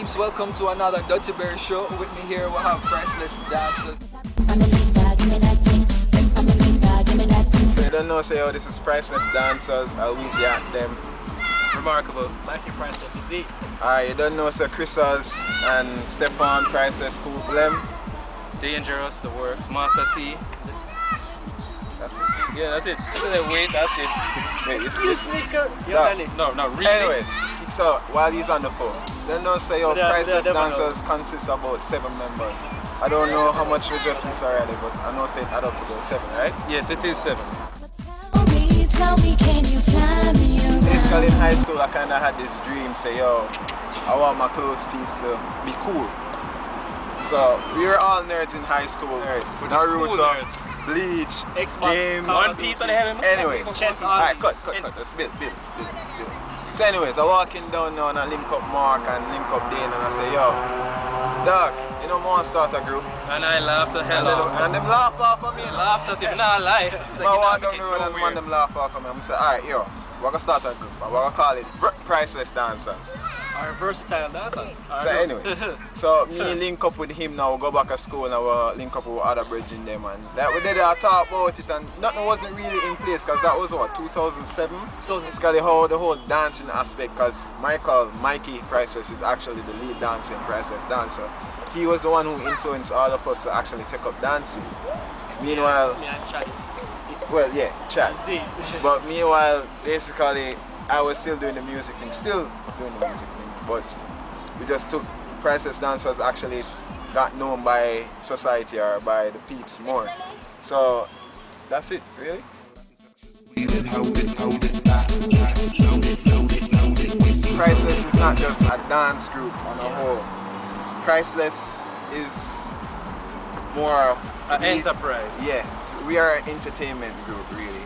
peeps, welcome to another Dirty Bear show. With me here we have Priceless dancers. So you don't know, say, oh, this is Priceless dancers, I'll always at them. Remarkable. Thank you, Priceless. Is it? Alright, you don't know, so Chris's and Stefan Priceless Cool Blem. Dangerous, the works, Master C. That's it. Yeah, that's it. Wait, that's it. Wait, Excuse me, No, really. Anyways, so while he's on the phone, then don't say your Priceless dancers consists of about 7 members. I don't know how much we just this already, but I know say it add up to about 7, right? Yes, it is 7. Tell me, can you fly me around? Basically in high school I kinda had this dream, say yo, I want my close peeps to be cool. So we were all nerds in high school. Nerds. Naruto, Bleach, Xbox, games, One Piece on the heaven. anyways. Chess, alright, cut. Let's build. So anyways, I walking down now and I link up Mark and link up Dane and I say, yo, dog, you know more start a group. And I laughed the hell out. And them laugh off of me. Laughed at him, not lie. I walk down the road and man them laugh off of me. I'm say, alright, yo, we're gonna start a group and we're gonna call it Priceless Dancers. Our versatile dancers. So anyways, so me link up with him now, go back to school and we'll link up with other bridging them and that we did talk about it and nothing wasn't really in place because that was what, 2007? It's got the whole dancing aspect because Mikey Priceless is actually the lead dancer in Priceless Dancer. He was the one who influenced all of us to actually take up dancing. Meanwhile, well yeah, Chad. But meanwhile, basically I was still doing the music thing, but we just took Priceless Dancers actually got known by society or by the peeps more. So that's it, really. Priceless is not just a dance group on a whole. Priceless is more an enterprise. Yeah, so we are an entertainment group, really.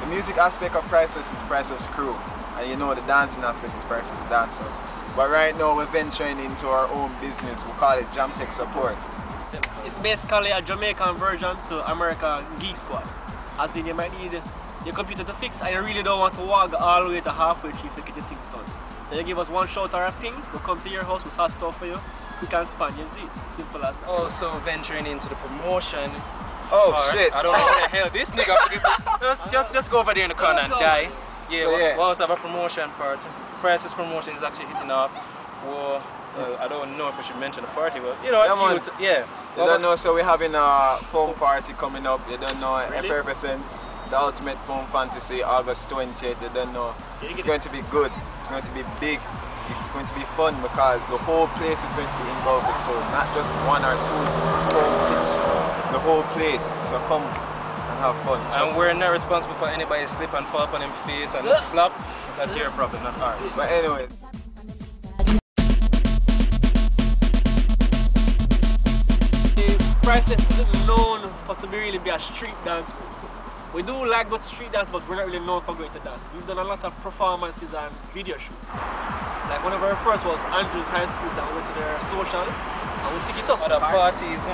The music aspect of Priceless is Priceless Crew, and you know the dancing aspect is Priceless Dancers. But right now we're venturing into our own business. We call it Jam Tech Support. It's basically a Jamaican version to American Geek Squad. As in, you might need your computer to fix and you really don't want to walk all the way to halfway through to get the things done. So you give us one shout or a ping, we'll come to your house, we'll start stuff for you. We can span you, see. Simple as that. Also venturing into the promotion. Oh shit! I don't know what the hell this nigga just go over there in the corner and die. Yeah, so, we also have a promotion part. Priceless promotion is actually hitting off. Well, I don't know if I should mention the party, but you know, You don't know, so we're having a foam party coming up. You don't know, Effervescence, the Ultimate Foam Fantasy, August 20th. You don't know. It's going to be good. It's going to be big. It's going to be fun because the whole place is going to be involved with foam, not just 1 or 2 foam kits. The whole place. So come and have fun. And we're not responsible for anybody slip and fall on his face and flop. That's your problem, not ours. But anyway. Priceless isn't known for to really be a street dance group. We do like go to street dance, but we're not really known for going to dance. We've done a lot of performances and video shoots. Like one of our first was Andrews High School that we went to their social and we stick it up. Other parties.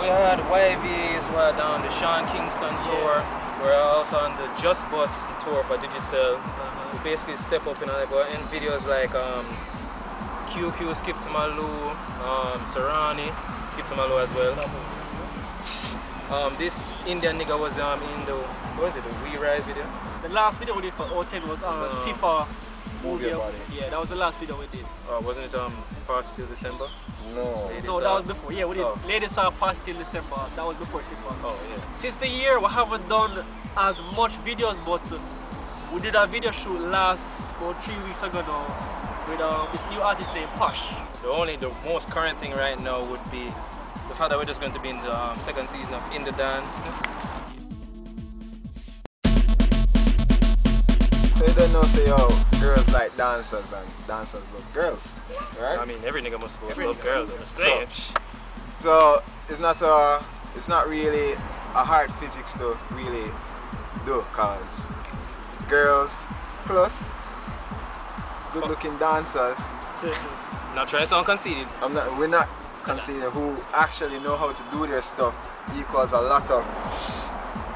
We had YVs, we had on the Sean Kingston tour. We're also on the Just Bus tour for Digicel. We basically step up in videos like QQ, Skip to Malou, Sarani, Skip to Malou as well. This Indian nigga was in the, what was it, the We Rise video? The last video we did for O10 was Tifa. Yeah, that was the last video we did. Wasn't it Party Till December? No. No, that was before. Yeah, we did. Ladies saw Party Till December. That was before Tifa. Oh, yeah. Since the year, we haven't done as much videos, but we did a video shoot about 3 weeks ago now with this new artist named Posh. The most current thing right now would be the fact that we're just going to be in the 2nd season of In The Dance. So you don't know, say yo, girls like dancers and dancers love girls, right? I mean, every nigga must love girls. So it's not really a hard physics to really do, cause girls plus good-looking dancers. Not trying to sound conceited. We're not conceited. Who actually know how to do their stuff equals a lot of.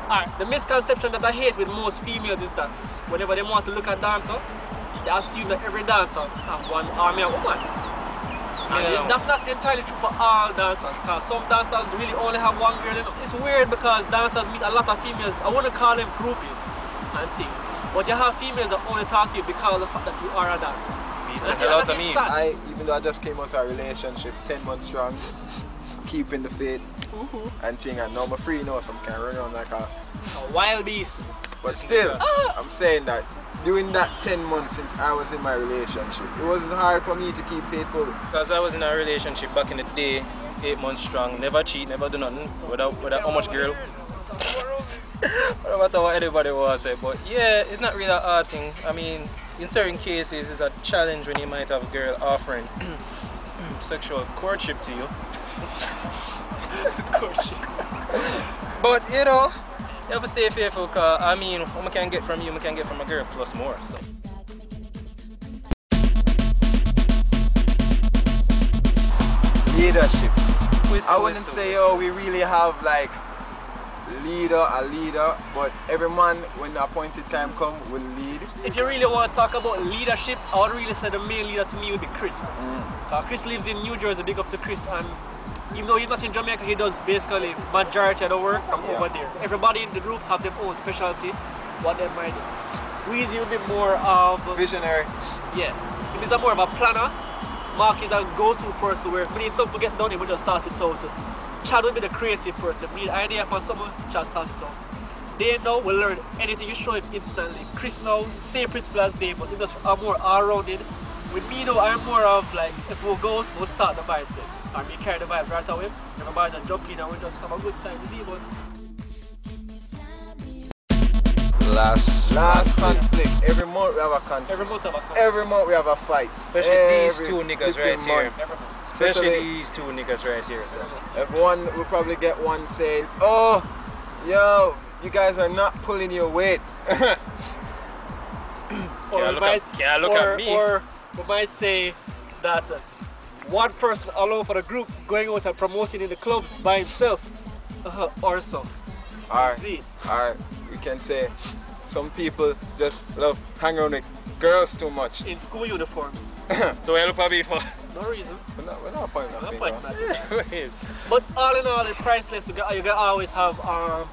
Alright, the misconception that I hate with most females is that whenever they want to look at dancer, they assume that every dancer has one army of woman. And that's not entirely true for all dancers, because some dancers really only have one girl. It's weird because dancers meet a lot of females. I wouldn't call them groupies and things. But you have females that only talk to you because of the fact that you are a dancer. Even though I just came out of a relationship 10 months strong, keeping the faith and thing, and now I'm free now, so I can run around like a wild beast. But still, I'm saying that during that 10 months since I was in my relationship, it wasn't hard for me to keep faithful. Because I was in a relationship back in the day, 8 months strong, never cheat, never do nothing, without how much girl. No matter what anybody was say, but yeah, it's not really a hard thing. I mean, in certain cases, it's a challenge when you might have a girl offering sexual courtship to you. Courtship. But you know, you have to stay faithful, because I mean, what I can get from you, I can get from a girl plus more. So. Leadership. I wouldn't say, oh, we really have like a leader, but every man, when the appointed time comes, will lead. If you really want to talk about leadership, I would really say the main leader to me would be Chris. Chris lives in New Jersey, big up to Chris, and even though he's not in Jamaica, he does basically majority of the work from over there. So everybody in the group have their own specialty, what they might do. Weezy will be more of visionary. Yeah, he is more of a planner. Mark is a go-to person where when need something to get done, he will just start it out. Chad will be the creative person. We need an idea for someone, Chad starts it out. Dave now will learn anything you show him instantly. Chris now, same principle as Dave, but he just are more all-rounded. With me now, I'm more of like, if we'll go, we'll start the vibes then. And we carry the vibe right away. Everybody just jump in and we just have a good time with you. Last conflict. Every month we have a conflict. Every month we have a conflict. Every month we have a fight. Especially these two niggas right here. Especially these two niggas right here. So. Everyone will probably get one saying, oh, yo, you guys are not pulling your weight. Or we might say that one person alone for the group going out and promoting in the clubs by himself or so. Alright, we can say some people just love hanging around with girls too much. In school uniforms. So we'll probably for no reason. We're not pointing that. But all in all, in Priceless, you can always have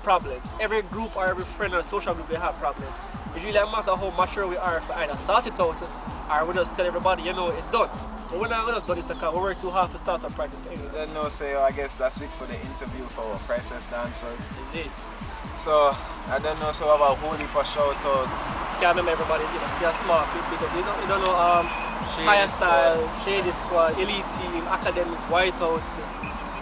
problems. Every group or every friend or social group, they have problems. It's really a matter how mature we are to either sort it out or we just tell everybody, you know, it's done. But we're not done this account. We work too hard to start our practice. Then no, so I guess that's it for the interview for our Priceless dancers. Indeed. So, I don't know, so about whole heap of shout out. Can't remember everybody, you know, they're smart people. You don't know Higher Style, Shady Squad, Elite Team, Academics, Whiteout,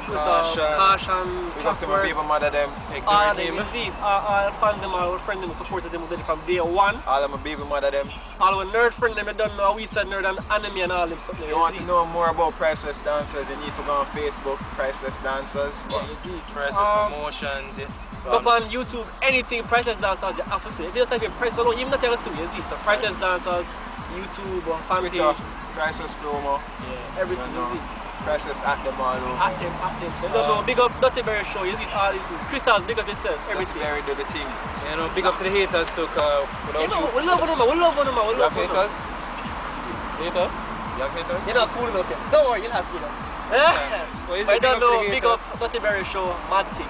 Caution, we got to my baby mother them. All them, indeed. All fans them, all friends them, supported them from day one. All of my baby mother them. All our nerd friends them, you don't know, we said nerd and anime and all them stuff. If you want to know more about Priceless Dancers, you need to go on Facebook, Priceless Dancers. Yeah, indeed. Priceless Promotions, yeah. Go on YouTube, anything Priceless Dancers, you have to say. If you just type in Priceless alone, even not ever see me, so Priceless Dancers, YouTube, or fan page. Twitter, Priceless Promo. Yeah, everything is it. Priceless at them all over. At them. So you don't know, big up Dirty Berry Show, you see all these things. Crystals, big up yourself, everything. Dirty Berry do the thing. You know, big up to the haters too, without you. We love them, we love them. You have haters? Haters? You have haters? You're not cool enough yet. Don't worry, you'll have haters. I don't know, big up Dirty Berry Show, mad thing.